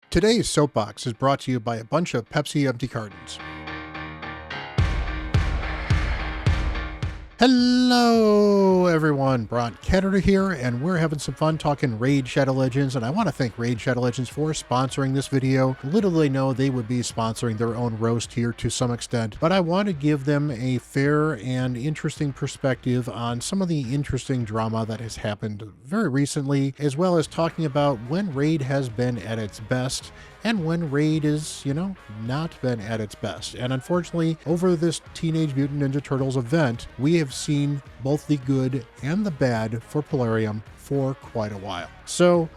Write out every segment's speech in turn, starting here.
Today's Soapbox is brought to you by a bunch of Pepsi empty cartons. Hello everyone, Bront, CatHerder here, and we're having some fun talking Raid Shadow Legends, and I want to thank Raid Shadow Legends for sponsoring this video. Little they know they would be sponsoring their own roast here to some extent, but I want to give them a fair and interesting perspective on some of the interesting drama that has happened very recently, as well as talking about when Raid has been at its best and when Raid is, not been at its best. And unfortunately, over this Teenage Mutant Ninja Turtles event, we have seen both the good and the bad for Plarium for quite a while. So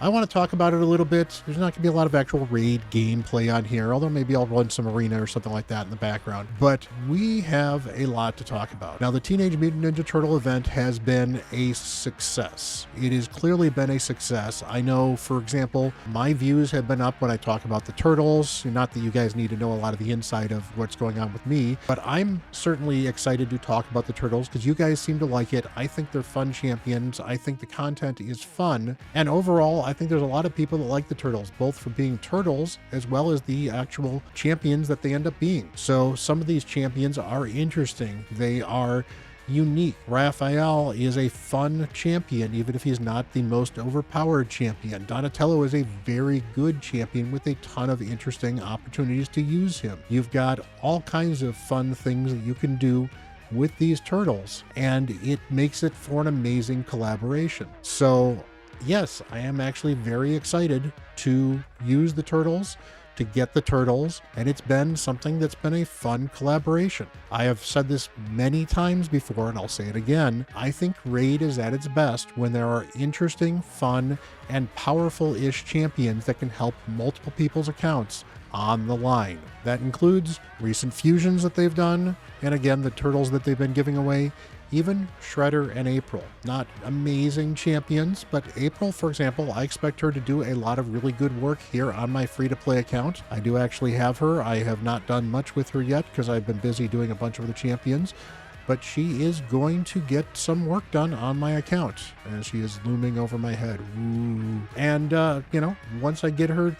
I want to talk about it a little bit. There's not going to be a lot of actual Raid gameplay on here, although maybe I'll run some arena or something like that in the background. But we have a lot to talk about. Now, the Teenage Mutant Ninja Turtle event has been a success. It has clearly been a success. I know, for example, my views have been up when I talk about the Turtles. Not that you guys need to know a lot of the inside of what's going on with me, but I'm certainly excited to talk about the Turtles because you guys seem to like it. I think they're fun champions. I think the content is fun. And overall, I think there's a lot of people that like the Turtles, both for being turtles as well as the actual champions that they end up being. So some of these champions are interesting. They are unique. Raphael is a fun champion, even if he's not the most overpowered champion. Donatello is a very good champion with a ton of interesting opportunities to use him. You've got all kinds of fun things that you can do with these turtles, and it makes it for an amazing collaboration. So yes, I am actually very excited to use the turtles, to get the turtles, and it's been something that's been a fun collaboration. I have said this many times before, and I'll say it again. I think Raid is at its best when there are interesting, fun, and powerful-ish champions that can help multiple people's accounts on the line. That includes recent fusions that they've done, and again, the turtles that they've been giving away. Even Shredder and April. Not amazing champions, but April, for example, I expect her to do a lot of really good work here on my free-to-play account. I do actually have her. I have not done much with her yet because I've been busy doing a bunch of other champions, but she is going to get some work done on my account, and she is looming over my head. Ooh. And, once I get her,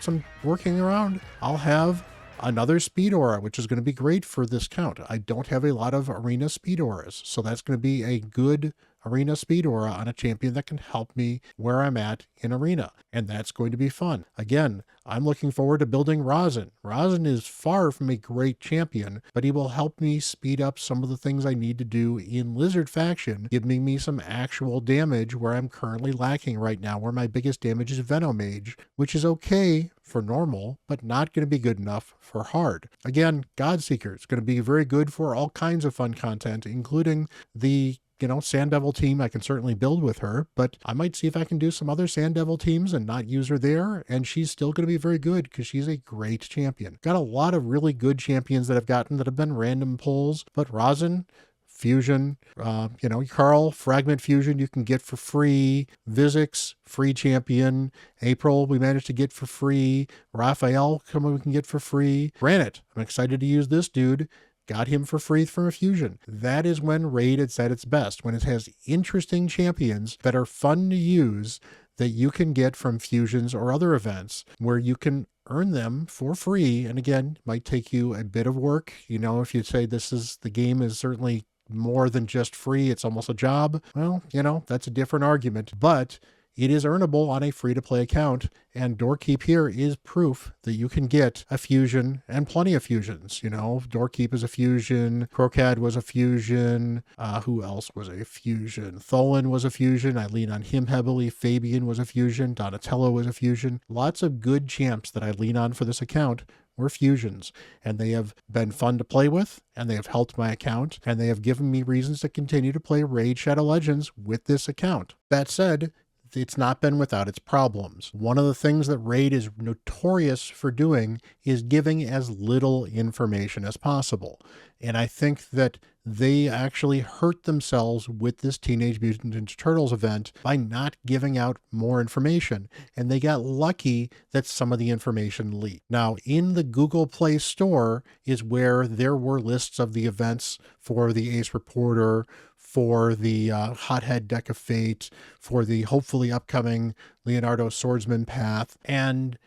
some working around, I'll have another speed aura, which is going to be great for this count. I don't have a lot of arena speed auras, so that's going to be a good arena speed aura on a champion that can help me where I'm at in arena, and that's going to be fun. Again, I'm looking forward to building Rosin. Rosin is far from a great champion, but he will help me speed up some of the things I need to do in Lizard faction, giving me some actual damage where I'm currently lacking right now, where my biggest damage is Venomage, which is okay for normal, but not going to be good enough for hard. Again, Godseeker is going to be very good for all kinds of fun content, including the Sand Devil team. I can certainly build with her, but I might see if I can do some other Sand Devil teams and not use her there, and she's still going to be very good because she's a great champion. Got a lot of really good champions that I've gotten that have been random pulls, but Rosin, Fusion, Carl, Fragment Fusion you can get for free. Vizix, free champion. April, we managed to get for free. Raphael, we can get for free. Granite, I'm excited to use this dude. Got him for free from a fusion. That is when Raid is at its best, when it has interesting champions that are fun to use that you can get from fusions or other events where you can earn them for free. And again, it might take you a bit of work. If you say the game is certainly more than just free, it's almost a job. Well, that's a different argument, but it is earnable on a free-to-play account, and Doorkeep here is proof that you can get a fusion and plenty of fusions. Doorkeep is a fusion, Crocad was a fusion, who else was a fusion? Tholen was a fusion, I lean on him heavily, Fabian was a fusion, Donatello was a fusion. Lots of good champs that I lean on for this account were fusions, and they have been fun to play with, and they have helped my account, and they have given me reasons to continue to play Raid Shadow Legends with this account. That said, it's not been without its problems. One of the things that Raid is notorious for doing is giving as little information as possible. And I think that they actually hurt themselves with this Teenage Mutant Ninja Turtles event by not giving out more information. And they got lucky that some of the information leaked. Now, in the Google Play Store is where there were lists of the events for the Ace Reporter, for the Hothead Deck of Fate, for the hopefully upcoming Leonardo Swordsman Path. And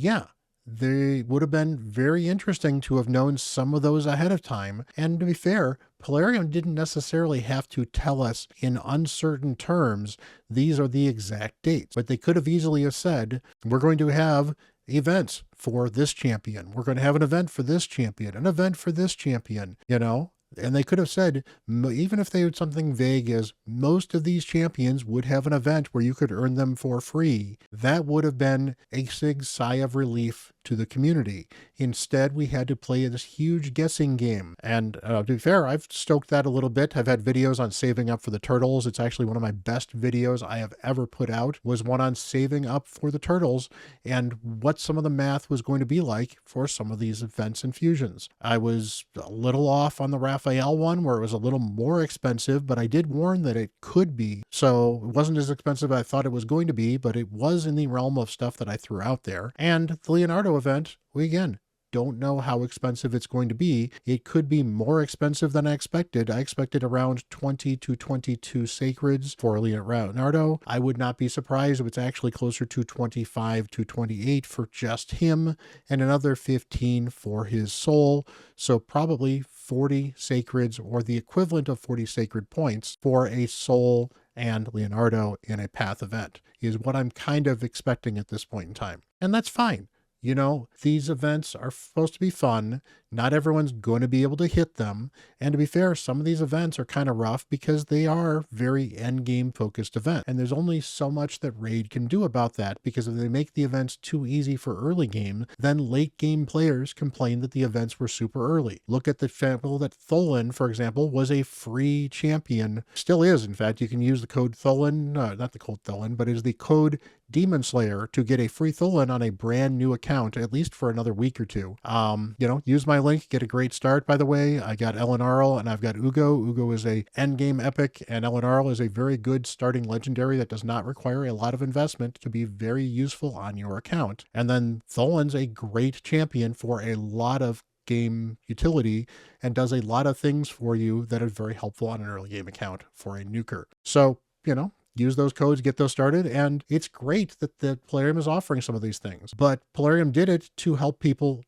yeah, they would have been very interesting to have known some of those ahead of time. And to be fair, Plarium didn't necessarily have to tell us in uncertain terms, these are the exact dates, but they could have easily have said, we're going to have events for this champion. We're going to have an event for this champion, an event for this champion, you know? And they could have said, even if they had something vague as most of these champions would have an event where you could earn them for free, that would have been a sigh of relief to the community. Instead, we had to play this huge guessing game. And to be fair, I've stoked that a little bit. I've had videos on saving up for the turtles. It's actually one of my best videos I have ever put out, was one on saving up for the turtles and what some of the math was going to be like for some of these events and fusions. I was a little off on the Raphael one where it was a little more expensive, but I did warn that it could be. So it wasn't as expensive as I thought it was going to be, but it was in the realm of stuff that I threw out there. And the Leonardo event, we again don't know how expensive it's going to be. It could be more expensive than I expected. I expected around 20 to 22 sacreds for Leonardo. I would not be surprised if it's actually closer to 25 to 28 for just him and another 15 for his soul. So probably 40 sacreds, or the equivalent of 40 sacred points for a soul and Leonardo in a path event is what I'm kind of expecting at this point in time. And that's fine. You know, these events are supposed to be fun. Not everyone's going to be able to hit them. And to be fair, some of these events are kind of rough because they are very end game focused events. And there's only so much that Raid can do about that, because if they make the events too easy for early game, then late game players complain that the events were super early. Look at the example that Tholen, for example, was a free champion. Still is. In fact, you can use the code Tholen, not the code Tholen, but it is the code Demon Slayer to get a free Tholen on a brand new account, at least for another week or two. You know, use my link, get a great start, by the way. I got Elenarl and I've got Ugo. Ugo is a endgame epic, and Elenarl is a very good starting legendary that does not require a lot of investment to be very useful on your account. And then Tholen's a great champion for a lot of game utility and does a lot of things for you that are very helpful on an early game account for a nuker. So, you know, use those codes, get those started, and it's great that the Plarium is offering some of these things. But Plarium did it to help people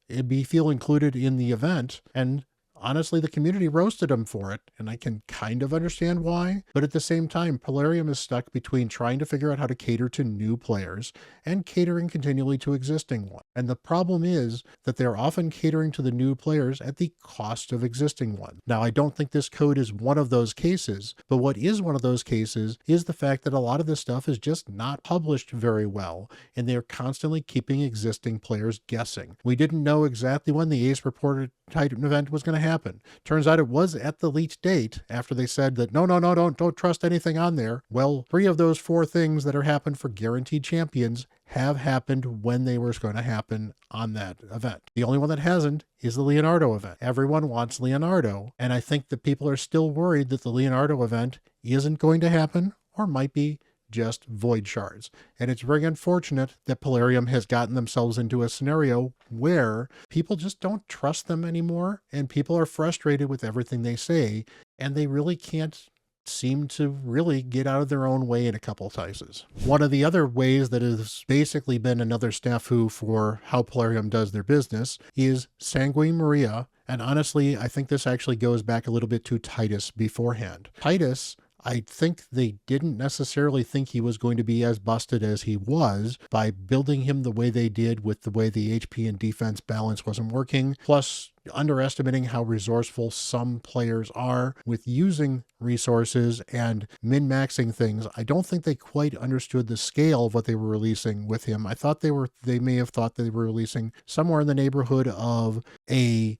feel included in the event, and honestly, the community roasted them for it, and I can kind of understand why. But at the same time, Plarium is stuck between trying to figure out how to cater to new players and catering continually to existing ones. And the problem is that they're often catering to the new players at the cost of existing ones. Now, I don't think this code is one of those cases, but what is one of those cases is the fact that a lot of this stuff is just not published very well, and they're constantly keeping existing players guessing. We didn't know exactly when the Ace reported Titan event was going to happen. Turns out it was at the leaked date after they said that no, don't trust anything on there. Well, 3 of those 4 things that are happened for guaranteed champions have happened when they were going to happen on that event. The only one that hasn't is the Leonardo event. Everyone wants Leonardo, and I think that people are still worried that the Leonardo event isn't going to happen, or might be just void shards. And it's very unfortunate that Plarium has gotten themselves into a scenario where people just don't trust them anymore, and people are frustrated with everything they say, and they really can't seem to really get out of their own way in a couple of places. One of the other ways that has basically been another snafu for how Plarium does their business is Sanquine Maria. And honestly, I think this actually goes back a little bit to Titus beforehand. Titus, I think they didn't necessarily think he was going to be as busted as he was by building him the way they did, with the way the HP and defense balance wasn't working, plus underestimating how resourceful some players are with using resources and min-maxing things. I don't think they quite understood the scale of what they were releasing with him. I thought they may have thought they were releasing somewhere in the neighborhood of a,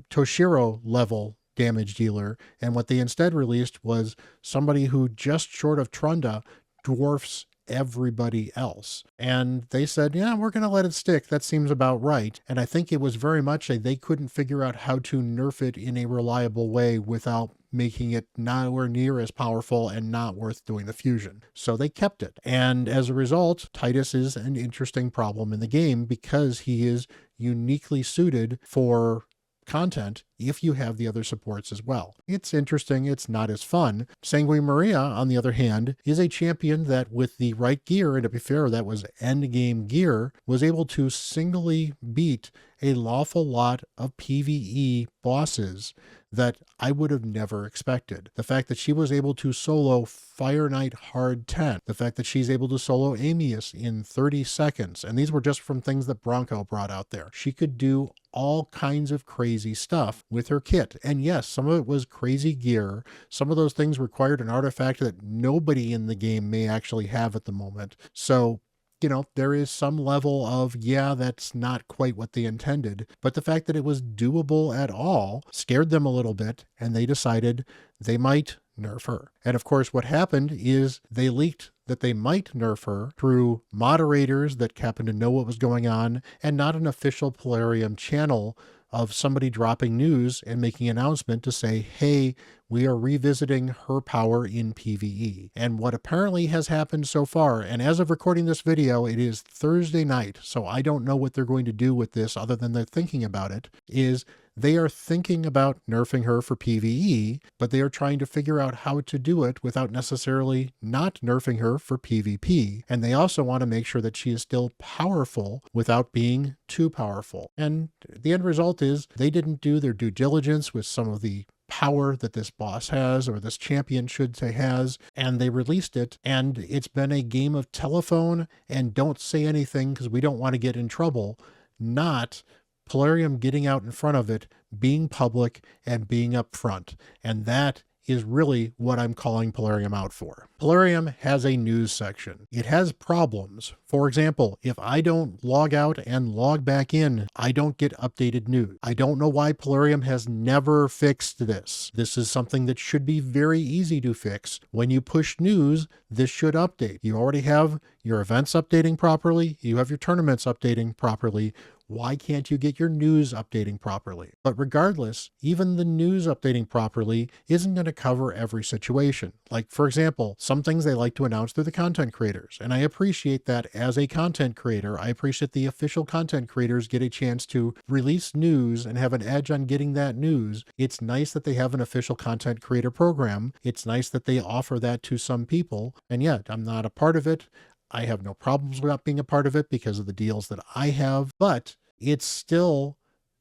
Toshiro level damage dealer, and what they instead released was somebody who, just short of Trunda, dwarfs everybody else. And they said, yeah, we're going to let it stick. That seems about right. And I think it was very much they couldn't figure out how to nerf it in a reliable way without making it nowhere near as powerful and not worth doing the fusion. So they kept it. And as a result, Titus is an interesting problem in the game because he is uniquely suited for content if you have the other supports as well. It's interesting, it's not as fun. Sanquine Maria, on the other hand, is a champion that with the right gear, and to be fair, that was end game gear, was able to singly beat a lawful lot of PvE bosses that I would have never expected. The fact that she was able to solo Fire Knight Hard 10, the fact that she's able to solo Amius in 30 seconds, and these were just from things that Bronco brought out there. She could do all kinds of crazy stuff with her kit. And yes, some of it was crazy gear. Some of those things required an artifact that nobody in the game may actually have at the moment. So, you know, there is some level of, yeah, that's not quite what they intended. But the fact that it was doable at all scared them a little bit, and they decided they might nerf her. And of course, what happened is they leaked that they might nerf her through moderators that happened to know what was going on, and not an official Plarium channel of somebody dropping news and making an announcement to say, hey, we are revisiting her power in PvE. And what apparently has happened so far, and as of recording this video, it is Thursday night, so I don't know what they're going to do with this other than they're thinking about it, is they are thinking about nerfing her for PvE, but they are trying to figure out how to do it without necessarily not nerfing her for PvP. And they also want to make sure that she is still powerful without being too powerful. And the end result is they didn't do their due diligence with some of the power that this boss has, or this champion should say has, and they released it, and it's been a game of telephone and don't say anything because we don't want to get in trouble, not Plarium getting out in front of it, being public, and being upfront. And that is really what I'm calling Plarium out for. Plarium has a news section. It has problems. For example, if I don't log out and log back in, I don't get updated news. I don't know why Plarium has never fixed this. This is something that should be very easy to fix. When you push news, this should update. You already have your events updating properly. You have your tournaments updating properly. Why can't you get your news updating properly? But regardless, even the news updating properly isn't going to cover every situation. Like, for example, some things they like to announce through the content creators. And I appreciate that as a content creator. I appreciate the official content creators get a chance to release news and have an edge on getting that news. It's nice that they have an official content creator program. It's nice that they offer that to some people. And yet, I'm not a part of it. I have no problems with not being a part of it because of the deals that I have, but it's still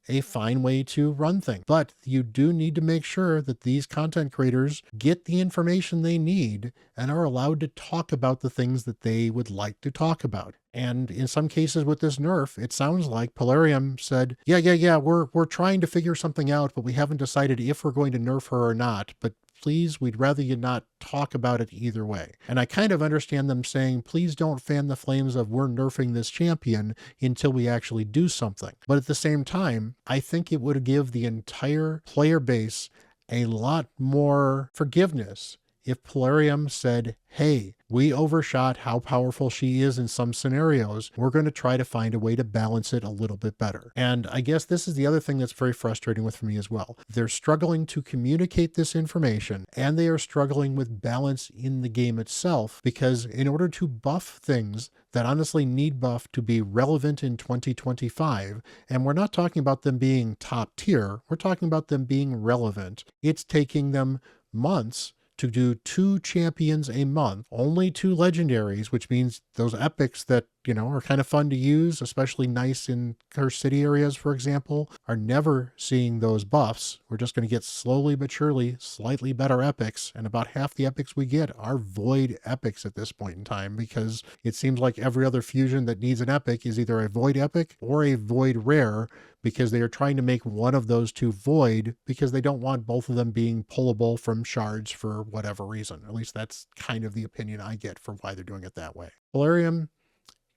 a fine way to run things. But you do need to make sure that these content creators get the information they need and are allowed to talk about the things that they would like to talk about. And in some cases with this nerf, it sounds like Plarium said, yeah, we're trying to figure something out, but we haven't decided if we're going to nerf her or not. But please, we'd rather you not talk about it either way. And I kind of understand them saying, please don't fan the flames of we're nerfing this champion until we actually do something. But at the same time, I think it would give the entire player base a lot more forgiveness if Plarium said, hey, we overshot how powerful she is in some scenarios. We're going to try to find a way to balance it a little bit better. And I guess this is the other thing that's very frustrating with me as well. They're struggling to communicate this information, and they are struggling with balance in the game itself, because in order to buff things that honestly need buff to be relevant in 2025, and we're not talking about them being top tier, we're talking about them being relevant. It's taking them months to do 2 champions a month, only 2 legendaries, which means those epics that, you know, are kind of fun to use, especially nice in cursed city areas, for example, are never seeing those buffs. We're just going to get slowly but surely slightly better epics, and about half the epics we get are void epics at this point in time, because it seems like every other fusion that needs an epic is either a void epic or a void rare, because they are trying to make one of those 2 void because they don't want both of them being pullable from shards for whatever reason. At least that's kind of the opinion I get for why they're doing it that way. Plarium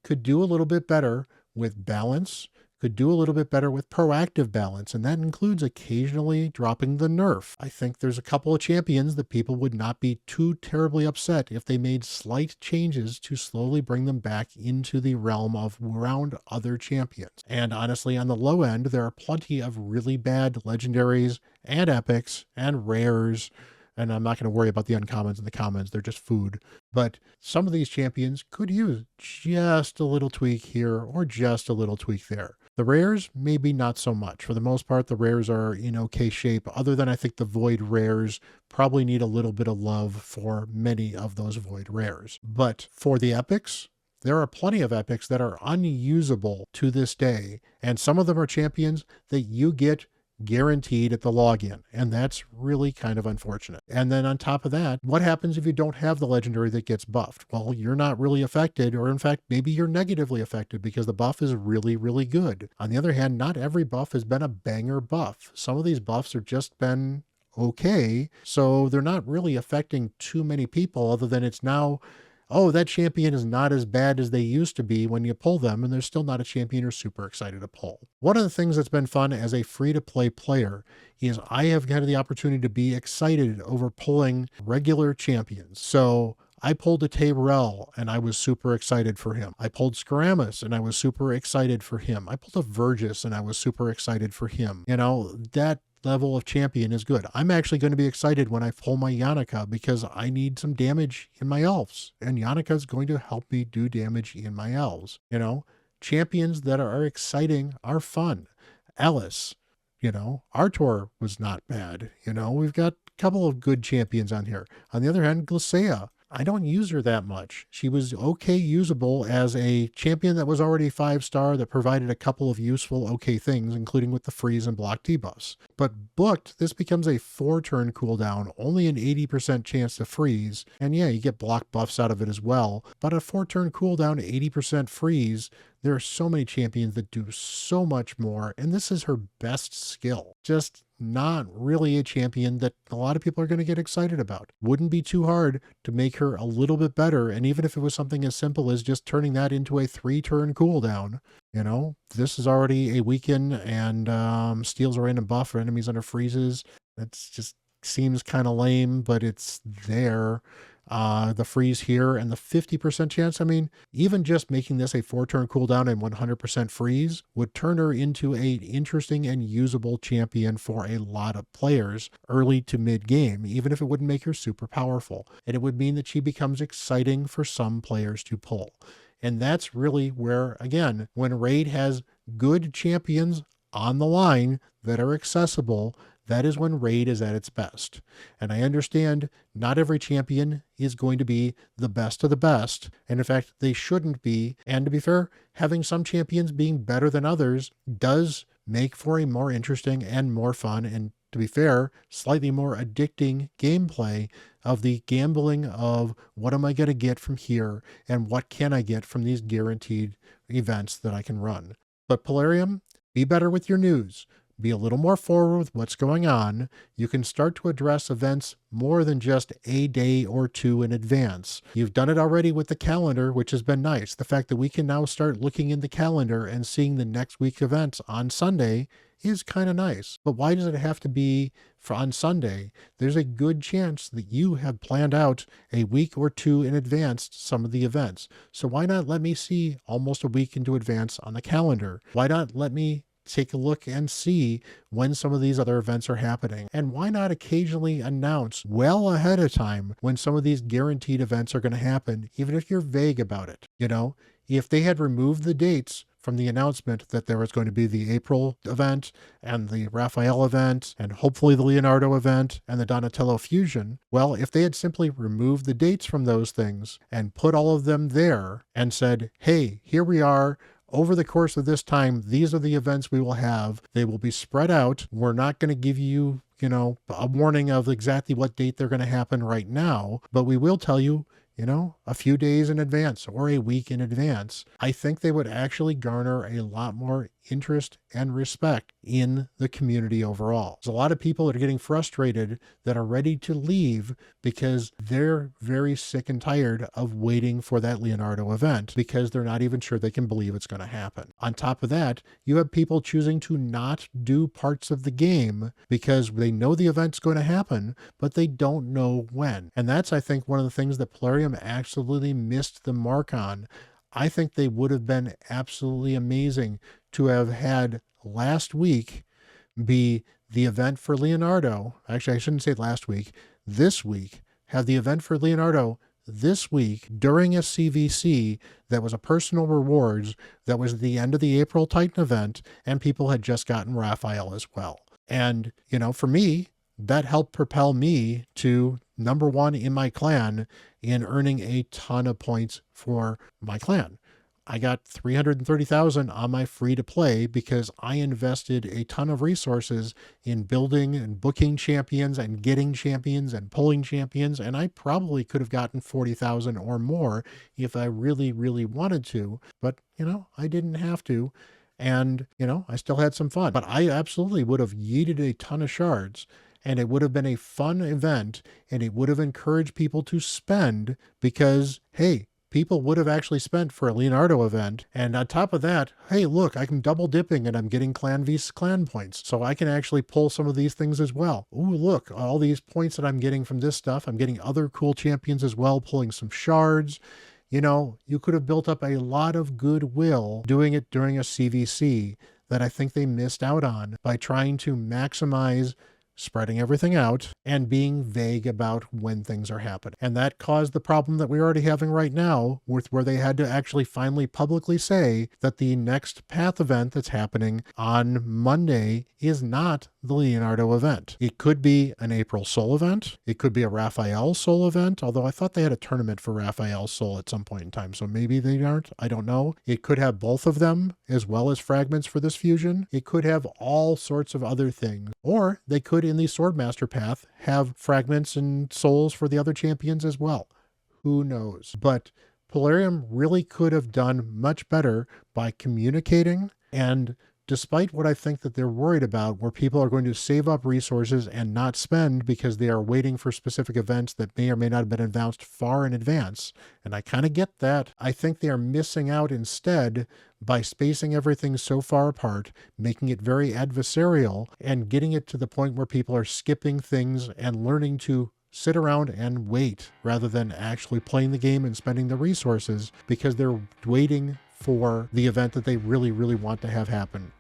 could do a little bit better with balance, could do a little bit better with proactive balance, and that includes occasionally dropping the nerf. I think there's a couple of champions that people would not be too terribly upset if they made slight changes to slowly bring them back into the realm of around other champions. And honestly, on the low end, there are plenty of really bad legendaries and epics and rares, and I'm not going to worry about the uncommons and the commons, they're just food. But some of these champions could use just a little tweak here or just a little tweak there. The rares, maybe not so much. For the most part, the rares are in okay shape, other than I think the void rares probably need a little bit of love for many of those void rares. But for the epics, there are plenty of epics that are unusable to this day, and some of them are champions that you get guaranteed at the login, and that's really kind of unfortunate. And then on top of that, what happens if you don't have the legendary that gets buffed? Well, you're not really affected, or in fact, maybe you're negatively affected because the buff is really, really good. On the other hand, not every buff has been a banger buff. Some of these buffs have just been okay, so they're not really affecting too many people, other than it's now, oh, that champion is not as bad as they used to be when you pull them, and they're still not a champion you're super excited to pull. One of the things that's been fun as a free-to-play player is I have had the opportunity to be excited over pulling regular champions. So I pulled a Taborel, and I was super excited for him. I pulled Skaramis, and I was super excited for him. I pulled a Vergis, and I was super excited for him. You know, that level of champion is good. I'm actually going to be excited when I pull my Yannica because I need some damage in my elves, and Yannica is going to help me do damage in my elves. You know, champions that are exciting are fun. Alice, you know, Artor was not bad. You know, we've got a couple of good champions on here. On the other hand, Glycea, I don't use her that much. She was okay usable as a champion that was already 5-star that provided a couple of useful okay things, including with the freeze and block debuffs. But booked, this becomes a 4-turn cooldown, only an 80% chance to freeze, and yeah, you get block buffs out of it as well, but a 4-turn cooldown, 80% freeze, there are so many champions that do so much more, and this is her best skill. Just not really a champion that a lot of people are going to get excited about. Wouldn't be too hard to make her a little bit better, and even if it was something as simple as just turning that into a 3-turn cooldown, you know, this is already a weaken and steals a random buff for enemies under freezes. That's just seems kind of lame, but it's there. The freeze here and the 50% chance, I mean, even just making this a 4-turn cooldown and 100% freeze would turn her into a interesting and usable champion for a lot of players early to mid game, even if it wouldn't make her super powerful. And it would mean that she becomes exciting for some players to pull. And that's really where, again, when Raid has good champions on the line that are accessible, that is when Raid is at its best. And I understand not every champion is going to be the best of the best. And in fact, they shouldn't be. And to be fair, having some champions being better than others does make for a more interesting and more fun, and to be fair, slightly more addicting gameplay of the gambling of what am I going to get from here and what can I get from these guaranteed events that I can run. But Plarium, be better with your news. Be a little more forward with what's going on. You can start to address events more than just a day or two in advance. You've done it already with the calendar, which has been nice. The fact that we can now start looking in the calendar and seeing the next week's events on Sunday is kind of nice. But why does it have to be on Sunday? There's a good chance that you have planned out a week or two in advance some of the events. So why not let me see almost a week into advance on the calendar? Why not let me take a look and see when some of these other events are happening? And why not occasionally announce well ahead of time when some of these guaranteed events are going to happen, even if you're vague about it? You know, if they had removed the dates from the announcement that there was going to be the April event and the Raphael event and hopefully the Leonardo event and the Donatello fusion, well, if they had simply removed the dates from those things and put all of them there and said, hey, here we are, over the course of this time, these are the events we will have. They will be spread out. We're not going to give you, you know, a warning of exactly what date they're going to happen right now, but we will tell you, you know, a few days in advance or a week in advance. I think they would actually garner a lot more interest and respect in the community overall. There's a lot of people that are getting frustrated that are ready to leave because they're very sick and tired of waiting for that Leonardo event because they're not even sure they can believe it's going to happen. On top of that, you have people choosing to not do parts of the game because they know the event's going to happen, but they don't know when. And that's, I think, one of the things that Plarium absolutely missed the mark on. I think they would have been absolutely amazing to have had last week be the event for Leonardo. Actually, I shouldn't say last week. This week, have the event for Leonardo this week during a CVC that was a personal rewards that was at the end of the April Titan event, and people had just gotten Raphael as well. And, you know, for me, that helped propel me to number one in my clan in earning a ton of points for my clan. I got 330,000 on my free to play because I invested a ton of resources in building and booking champions and getting champions and pulling champions. And I probably could have gotten 40,000 or more if I really, really wanted to, but you know, I didn't have to. And you know, I still had some fun, but I absolutely would have yeeted a ton of shards. And it would have been a fun event, and it would have encouraged people to spend because, hey, people would have actually spent for a Leonardo event. And on top of that, hey, look, I'm double dipping and I'm getting clan vs clan points. So I can actually pull some of these things as well. Ooh, look, all these points that I'm getting from this stuff, I'm getting other cool champions as well, pulling some shards. You know, you could have built up a lot of goodwill doing it during a CVC that I think they missed out on by trying to maximize spreading everything out and being vague about when things are happening. And that caused the problem that we're already having right now with where they had to actually finally publicly say that the next Path event that's happening on Monday is not the Leonardo event. It could be an April Soul event. It could be a Raphael Soul event, although I thought they had a tournament for Raphael Soul at some point in time, so maybe they aren't. I don't know. It could have both of them as well as fragments for this fusion. It could have all sorts of other things. Or they could, in the Swordmaster path, have fragments and souls for the other champions as well. Who knows? But Plarium really could have done much better by communicating, and despite what I think that they're worried about, where people are going to save up resources and not spend because they are waiting for specific events that may or may not have been announced far in advance, and I kind of get that, I think they are missing out instead by spacing everything so far apart, making it very adversarial, and getting it to the point where people are skipping things and learning to sit around and wait rather than actually playing the game and spending the resources because they're waiting for the event that they really, really want to have happen.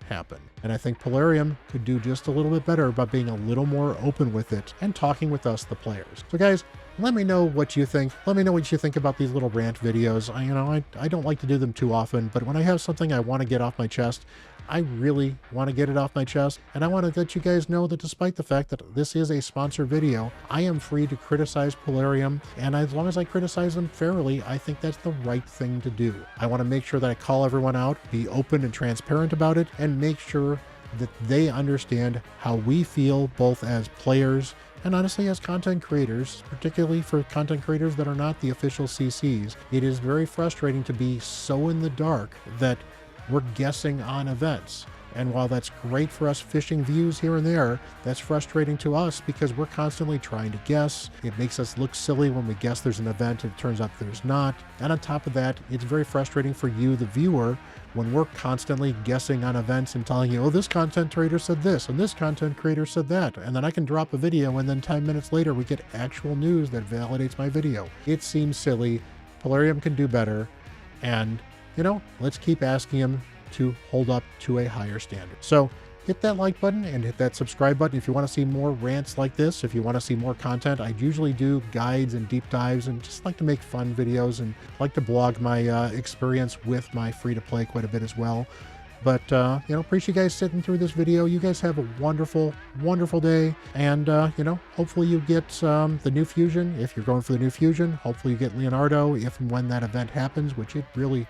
And I think Plarium could do just a little bit better by being a little more open with it and talking with us, the players. So guys, let me know what you think. Let me know what you think about these little rant videos. I don't like to do them too often, but when I have something I want to get off my chest, I really want to get it off my chest, and I want to let you guys know that despite the fact that this is a sponsored video, I am free to criticize Plarium, and as long as I criticize them fairly, I think that's the right thing to do. I want to make sure that I call everyone out, be open and transparent about it, and make sure that they understand how we feel both as players and honestly as content creators, particularly for content creators that are not the official CCs. It is very frustrating to be so in the dark that we're guessing on events. And while that's great for us fishing views here and there, that's frustrating to us because we're constantly trying to guess. It makes us look silly when we guess there's an event and it turns out there's not. And on top of that, it's very frustrating for you, the viewer, when we're constantly guessing on events and telling you, oh, this content creator said this and this content creator said that. And then I can drop a video and then 10 minutes later we get actual news that validates my video. It seems silly. Plarium can do better. And you know, let's keep asking him to hold up to a higher standard. So hit that like button and hit that subscribe button if you want to see more rants like this, if you want to see more content. I usually do guides and deep dives and just like to make fun videos and like to blog my experience with my free-to-play quite a bit as well. But, you know, appreciate you guys sitting through this video. You guys have a wonderful, wonderful day. And, you know, hopefully you get the new fusion. If you're going for the new fusion, hopefully you get Leonardo if and when that event happens, which it really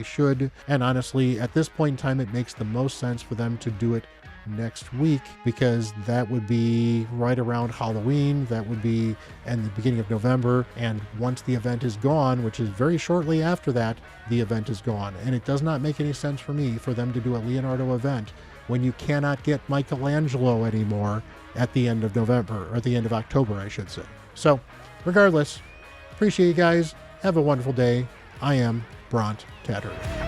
should. And honestly, at this point in time, it makes the most sense for them to do it next week because that would be right around Halloween. That would be in the beginning of November. And once the event is gone, which is very shortly after that, the event is gone. And it does not make any sense for me for them to do a Leonardo event when you cannot get Michelangelo anymore at the end of November, or at the end of October, I should say. So regardless, appreciate you guys. Have a wonderful day. I am Bront, CatHerder.